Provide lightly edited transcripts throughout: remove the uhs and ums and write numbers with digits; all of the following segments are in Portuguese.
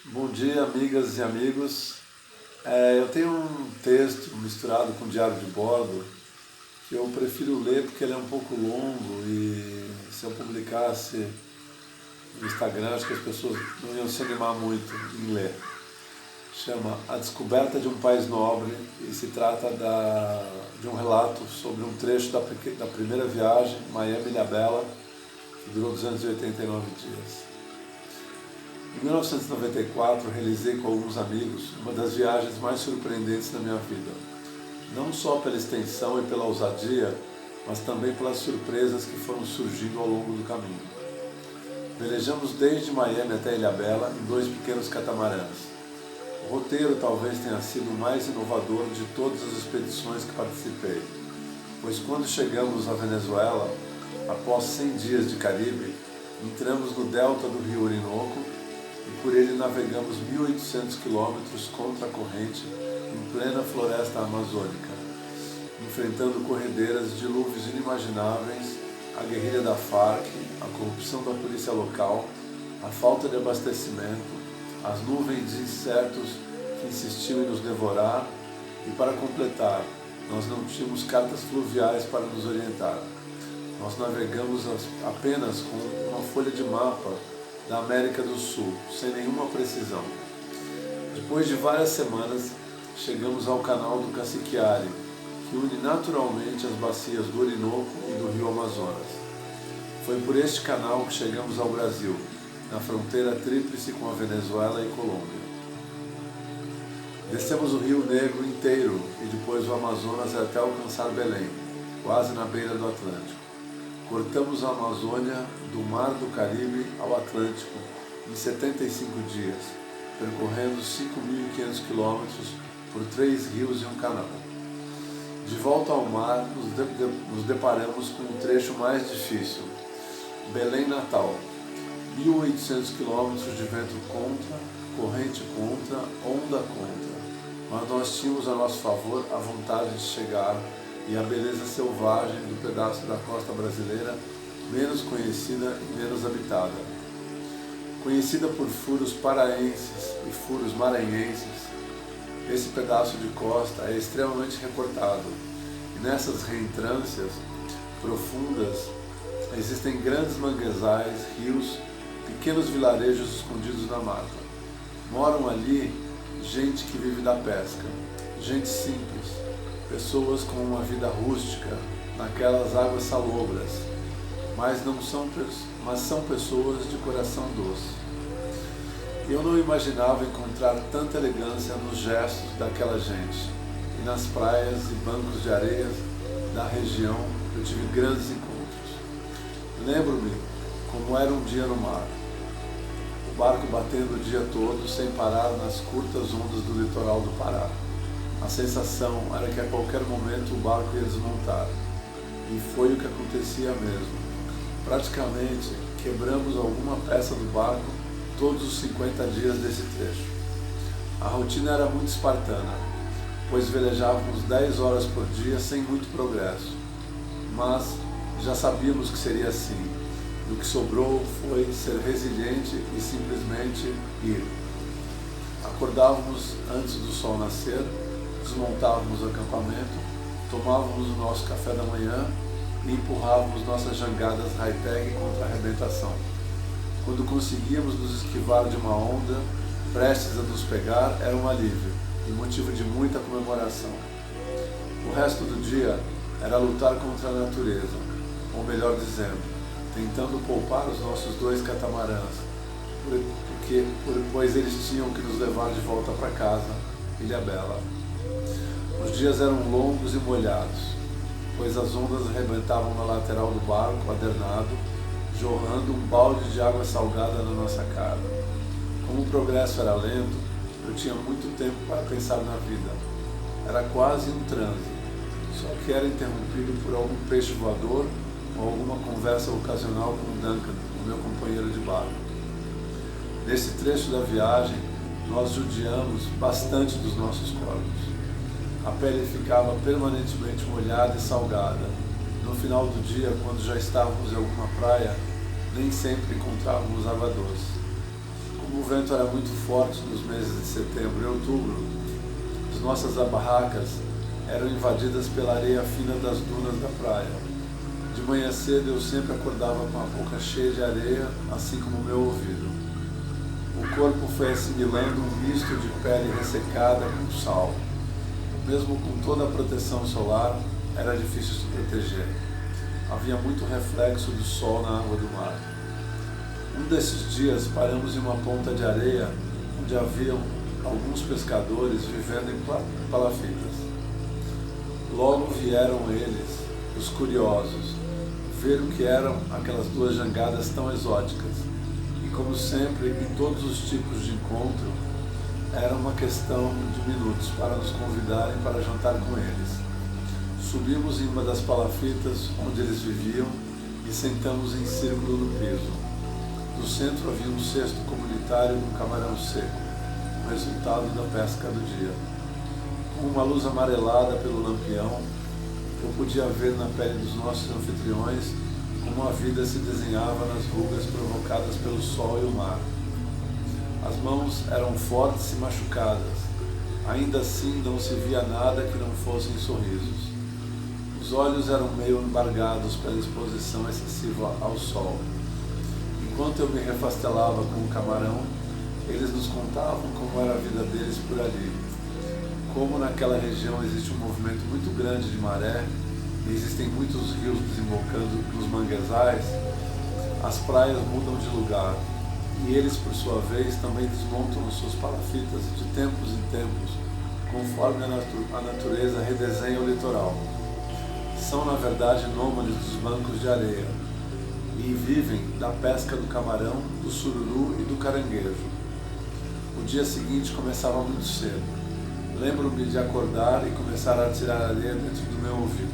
Bom dia, amigas e amigos. Eu tenho um texto misturado com diário de bordo que eu prefiro ler porque ele é um pouco longo e se eu publicasse no Instagram acho que as pessoas não iam se animar muito em ler. Chama A Descoberta de um País Nobre e se trata de um relato sobre um trecho da primeira viagem, Miami-Ilhabela, que durou 289 dias. Em 1994, realizei com alguns amigos uma das viagens mais surpreendentes da minha vida. Não só pela extensão e pela ousadia, mas também pelas surpresas que foram surgindo ao longo do caminho. Velejamos desde Miami até Ilhabela em 2 pequenos catamarãs. O roteiro talvez tenha sido o mais inovador de todas as expedições que participei, pois quando chegamos à Venezuela, após 100 dias de Caribe, entramos no delta do rio Orinoco e por ele navegamos 1.800 quilômetros contra a corrente em plena floresta amazônica, enfrentando corredeiras, dilúvios inimagináveis, a guerrilha da Farc, a corrupção da polícia local, a falta de abastecimento, as nuvens de insetos que insistiam em nos devorar e, para completar, nós não tínhamos cartas fluviais para nos orientar. Nós navegamos apenas com uma folha de mapa da América do Sul, sem nenhuma precisão. Depois de várias semanas, chegamos ao canal do Cassiquiare, que une naturalmente as bacias do Orinoco e do rio Amazonas. Foi por este canal que chegamos ao Brasil, na fronteira tríplice com a Venezuela e Colômbia. Descemos o Rio Negro inteiro e depois o Amazonas até alcançar Belém, quase na beira do Atlântico. Cortamos a Amazônia do Mar do Caribe ao Atlântico em 75 dias, percorrendo 5.500 quilômetros por 3 rios e um canal. De volta ao mar, nos deparamos com o trecho mais difícil, Belém-Natal, 1.800 quilômetros de vento contra, corrente contra, onda contra, mas nós tínhamos a nosso favor a vontade de chegar e a beleza selvagem do pedaço da costa brasileira menos conhecida e menos habitada. Conhecida por furos paraenses e furos maranhenses, esse pedaço de costa é extremamente recortado e nessas reentrâncias profundas existem grandes manguezais, rios, pequenos vilarejos escondidos na mata. Moram ali gente que vive da pesca, gente simples, pessoas com uma vida rústica naquelas águas salobras, mas são pessoas de coração doce. Eu não imaginava encontrar tanta elegância nos gestos daquela gente, e nas praias e bancos de areia da região eu tive grandes encontros. Lembro-me como era um dia no mar, o barco batendo o dia todo sem parar nas curtas ondas do litoral do Pará. A sensação era que a qualquer momento o barco ia desmontar, e foi o que acontecia mesmo. Praticamente quebramos alguma peça do barco todos os 50 dias desse trecho. A rotina era muito espartana, pois velejávamos 10 horas por dia sem muito progresso, mas já sabíamos que seria assim. E o que sobrou foi ser resiliente e simplesmente ir. Acordávamos antes do sol nascer, desmontávamos o acampamento, tomávamos o nosso café da manhã e empurrávamos nossas jangadas high-tech contra a arrebentação. Quando conseguíamos nos esquivar de uma onda, prestes a nos pegar, era um alívio e motivo de muita comemoração. O resto do dia era lutar contra a natureza, ou melhor dizendo, tentando poupar os nossos 2 catamarãs, pois eles tinham que nos levar de volta para casa, Ilhabela. Os dias eram longos e molhados, pois as ondas arrebentavam na lateral do barco, adernado, jorrando um balde de água salgada na nossa cara. Como o progresso era lento, eu tinha muito tempo para pensar na vida. Era quase um transe, só que era interrompido por algum peixe voador ou alguma conversa ocasional com o Duncan, o meu companheiro de barco. Nesse trecho da viagem, nós judiamos bastante dos nossos corpos. A pele ficava permanentemente molhada e salgada. No final do dia, quando já estávamos em alguma praia, nem sempre encontrávamos água doce. Como o vento era muito forte nos meses de setembro e outubro, as nossas barracas eram invadidas pela areia fina das dunas da praia. De manhã cedo eu sempre acordava com a boca cheia de areia, assim como o meu ouvido. O corpo foi assimilando um misto de pele ressecada com sal. Mesmo com toda a proteção solar, era difícil se proteger. Havia muito reflexo do sol na água do mar. Um desses dias paramos em uma ponta de areia onde haviam alguns pescadores vivendo em palafitas. Logo vieram eles, os curiosos, ver o que eram aquelas duas jangadas tão exóticas. E como sempre, em todos os tipos de encontro, era uma questão de minutos para nos convidarem para jantar com eles. Subimos em uma das palafitas onde eles viviam e sentamos em círculo no piso. No centro havia um cesto comunitário com camarão seco, o resultado da pesca do dia. Com uma luz amarelada pelo lampião, eu podia ver na pele dos nossos anfitriões como a vida se desenhava nas rugas provocadas pelo sol e o mar. As mãos eram fortes e machucadas, ainda assim não se via nada que não fossem sorrisos. Os olhos eram meio embargados pela exposição excessiva ao sol. Enquanto eu me refastelava com o camarão, eles nos contavam como era a vida deles por ali. Como naquela região existe um movimento muito grande de maré e existem muitos rios desembocando nos manguezais, as praias mudam de lugar e eles, por sua vez, também desmontam as suas palafitas de tempos em tempos, conforme a natureza redesenha o litoral. São, na verdade, nômades dos bancos de areia e vivem da pesca do camarão, do sururu e do caranguejo. O dia seguinte começava muito cedo. Lembro-me de acordar e começar a tirar areia dentro do meu ouvido.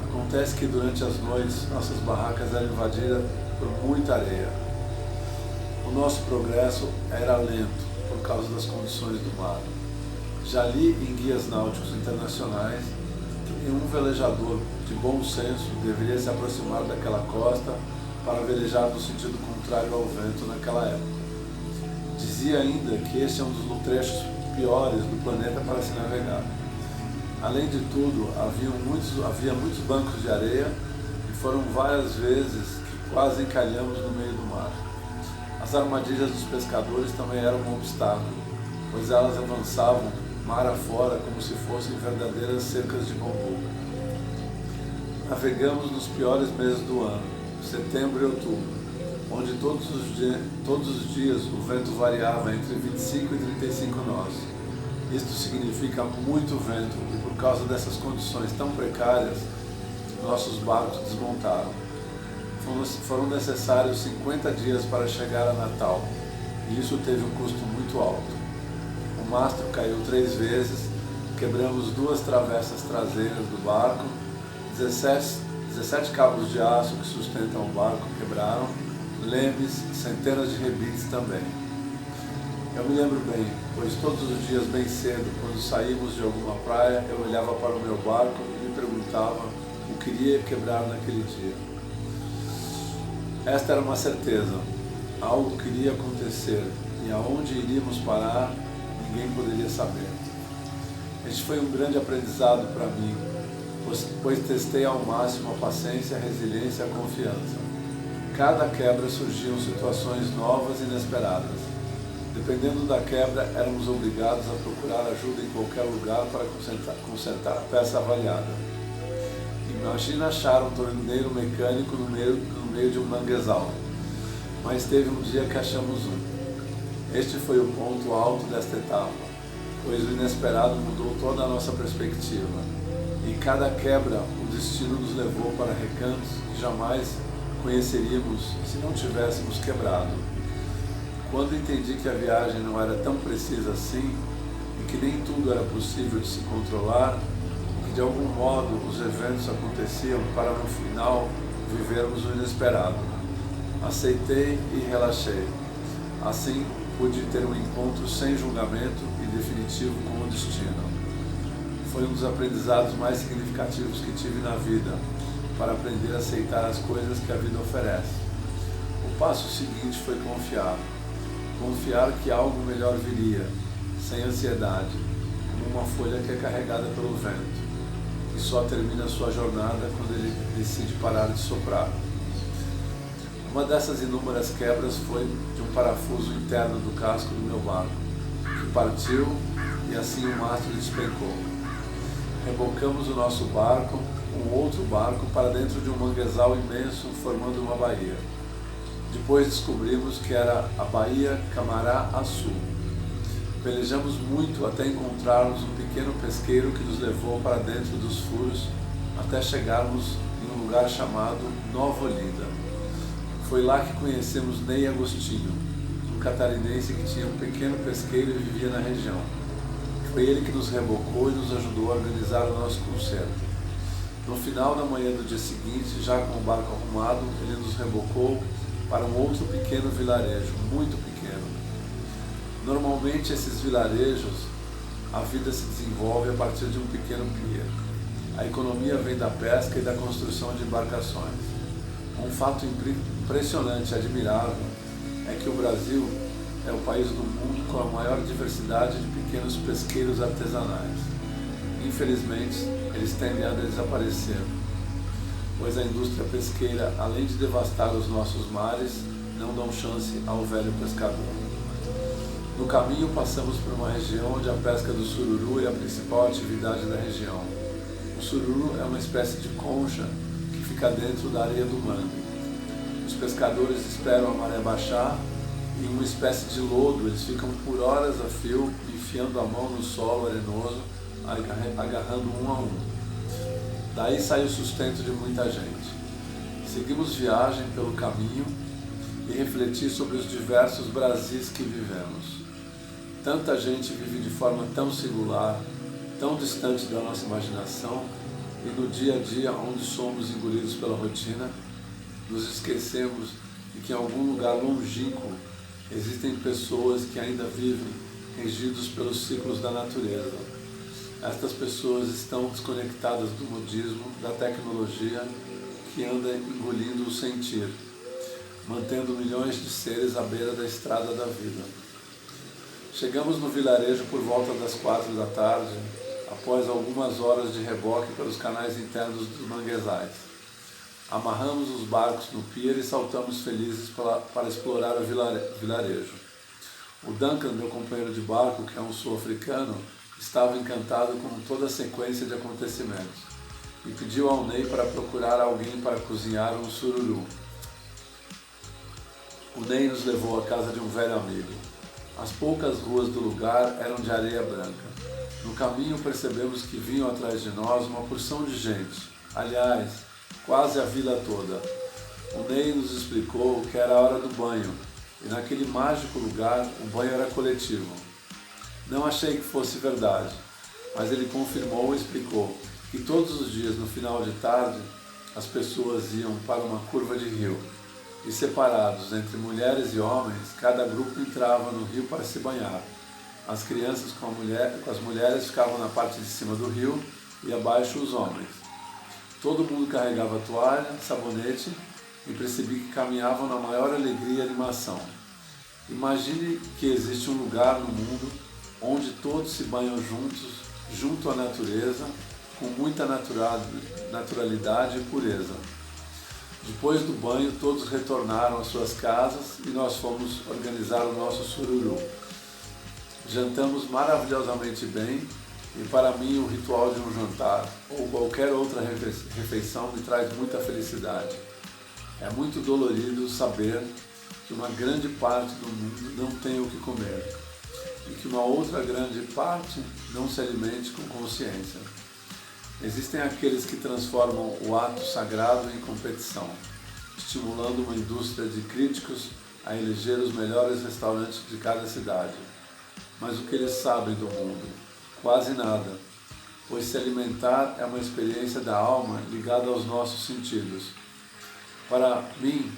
Acontece que durante as noites nossas barracas eram invadidas por muita areia. O nosso progresso era lento por causa das condições do mar. Já li em guias náuticos internacionais que nenhum velejador de bom senso deveria se aproximar daquela costa para velejar no sentido contrário ao vento naquela época. Dizia ainda que este é um dos trechos piores do planeta para se navegar. Além de tudo, havia muitos bancos de areia e foram várias vezes que quase encalhamos no meio do mar. As armadilhas dos pescadores também eram um obstáculo, pois elas avançavam mar afora como se fossem verdadeiras cercas de bambu. Navegamos nos piores meses do ano, setembro e outubro, onde todos os dias o vento variava entre 25 e 35 nós. Isto significa muito vento e por causa dessas condições tão precárias, nossos barcos desmontaram. Foram necessários 50 dias para chegar a Natal e isso teve um custo muito alto. O mastro caiu 3 vezes, quebramos 2 travessas traseiras do barco, 17 cabos de aço que sustentam o barco quebraram, lemes, centenas de rebites também. Eu me lembro bem, pois todos os dias bem cedo, quando saímos de alguma praia, eu olhava para o meu barco e me perguntava o que iria quebrar naquele dia. Esta era uma certeza, algo queria acontecer e aonde iríamos parar, ninguém poderia saber. Este foi um grande aprendizado para mim, pois testei ao máximo a paciência, a resiliência e a confiança. Cada quebra surgiam situações novas e inesperadas. Dependendo da quebra, éramos obrigados a procurar ajuda em qualquer lugar para consertar a peça avariada. Imagina achar um torneiro mecânico no meio de um manguezal. Mas teve um dia que achamos um. Este foi o ponto alto desta etapa, pois o inesperado mudou toda a nossa perspectiva. E cada quebra, o destino nos levou para recantos que jamais conheceríamos se não tivéssemos quebrado. Quando entendi que a viagem não era tão precisa assim, e que nem tudo era possível de se controlar, e que de algum modo os eventos aconteciam para no final vivermos o inesperado, aceitei e relaxei. Assim, pude ter um encontro sem julgamento e definitivo com o destino. Foi um dos aprendizados mais significativos que tive na vida, para aprender a aceitar as coisas que a vida oferece. O passo seguinte foi confiar. confiar que algo melhor viria, sem ansiedade, como uma folha que é carregada pelo vento, e só termina sua jornada quando ele decide parar de soprar. Uma dessas inúmeras quebras foi de um parafuso interno do casco do meu barco, que partiu e assim o mastro despencou. Rebocamos o nosso barco, um outro barco, para dentro de um manguezal imenso formando uma baía. Depois descobrimos que era a Baía Camará-Açu. Pelejamos muito até encontrarmos um pequeno pesqueiro que nos levou para dentro dos furos até chegarmos em um lugar chamado Nova Olinda. Foi lá que conhecemos Ney Agostinho, um catarinense que tinha um pequeno pesqueiro e vivia na região. Foi ele que nos rebocou e nos ajudou a organizar o nosso concerto. No final da manhã do dia seguinte, já com o barco arrumado, ele nos rebocou para um outro pequeno vilarejo, muito pequeno. Normalmente esses vilarejos, a vida se desenvolve a partir de um pequeno pier. A economia vem da pesca e da construção de embarcações. Um fato impressionante e admirável é que o Brasil é o país do mundo com a maior diversidade de pequenos pesqueiros artesanais. Infelizmente, eles tendem a desaparecer, pois a indústria pesqueira, além de devastar os nossos mares, não dão chance ao velho pescador. No caminho, passamos por uma região onde a pesca do sururu é a principal atividade da região. O sururu é uma espécie de concha que fica dentro da areia do mangue. Os pescadores esperam a maré baixar e, em uma espécie de lodo, eles ficam por horas a fio, enfiando a mão no solo arenoso, agarrando um a um. Daí sai o sustento de muita gente. Seguimos viagem pelo caminho e refleti sobre os diversos Brasis que vivemos. Tanta gente vive de forma tão singular, tão distante da nossa imaginação, e no dia a dia, onde somos engolidos pela rotina, nos esquecemos de que em algum lugar longínquo existem pessoas que ainda vivem regidos pelos ciclos da natureza. Estas pessoas estão desconectadas do modismo, da tecnologia que anda engolindo o sentir, mantendo milhões de seres à beira da estrada da vida. Chegamos no vilarejo por volta das 4 da tarde, após algumas horas de reboque pelos canais internos dos manguezais. Amarramos os barcos no pier e saltamos felizes para explorar o vilarejo. O Duncan, meu companheiro de barco, que é um sul-africano, estava encantado com toda a sequência de acontecimentos e pediu ao Ney para procurar alguém para cozinhar um sururu. O Ney nos levou à casa de um velho amigo. As poucas ruas do lugar eram de areia branca. No caminho percebemos que vinham atrás de nós uma porção de gente, aliás, quase a vila toda. O Ney nos explicou que era a hora do banho, e naquele mágico lugar o banho era coletivo. Não achei que fosse verdade, mas ele confirmou e explicou que todos os dias, no final de tarde, as pessoas iam para uma curva de rio, e separados entre mulheres e homens, cada grupo entrava no rio para se banhar. As crianças com as mulheres ficavam na parte de cima do rio e abaixo os homens. Todo mundo carregava toalha, sabonete e percebi que caminhavam na maior alegria e animação. Imagine que existe um lugar no mundo onde todos se banham juntos, junto à natureza, com muita naturalidade e pureza. Depois do banho, todos retornaram às suas casas e nós fomos organizar o nosso sururu. Jantamos maravilhosamente bem e para mim o ritual de um jantar ou qualquer outra refeição me traz muita felicidade. É muito dolorido saber que uma grande parte do mundo não tem o que comer e que uma outra grande parte não se alimente com consciência. Existem aqueles que transformam o ato sagrado em competição, estimulando uma indústria de críticos a eleger os melhores restaurantes de cada cidade. Mas o que eles sabem do mundo? Quase nada, pois se alimentar é uma experiência da alma ligada aos nossos sentidos. Para mim,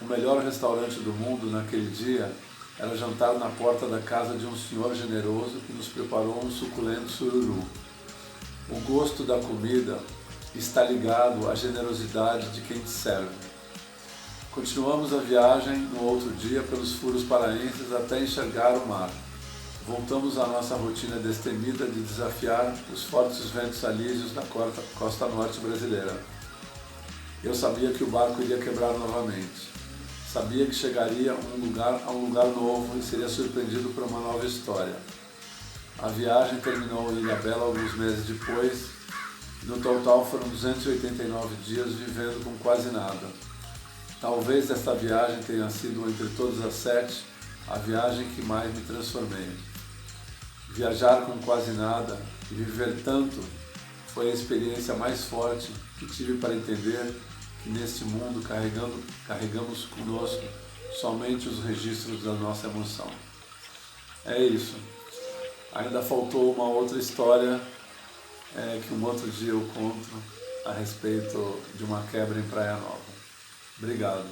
o melhor restaurante do mundo naquele dia era jantar na porta da casa de um senhor generoso que nos preparou um suculento sururu. O gosto da comida está ligado à generosidade de quem te serve. Continuamos a viagem no outro dia pelos furos paraenses até enxergar o mar. Voltamos à nossa rotina destemida de desafiar os fortes ventos alísios da costa norte brasileira. Eu sabia que o barco iria quebrar novamente. Sabia que chegaria a um lugar novo e seria surpreendido por uma nova história. A viagem terminou em Ilhabela alguns meses depois. No total foram 289 dias vivendo com quase nada. Talvez esta viagem tenha sido, entre todas as 7, a viagem que mais me transformei. Viajar com quase nada e viver tanto foi a experiência mais forte que tive para entender que neste mundo carregamos conosco somente os registros da nossa emoção. É isso. Ainda faltou uma outra história que um outro dia eu conto a respeito de uma quebra em Praia Nova. Obrigado.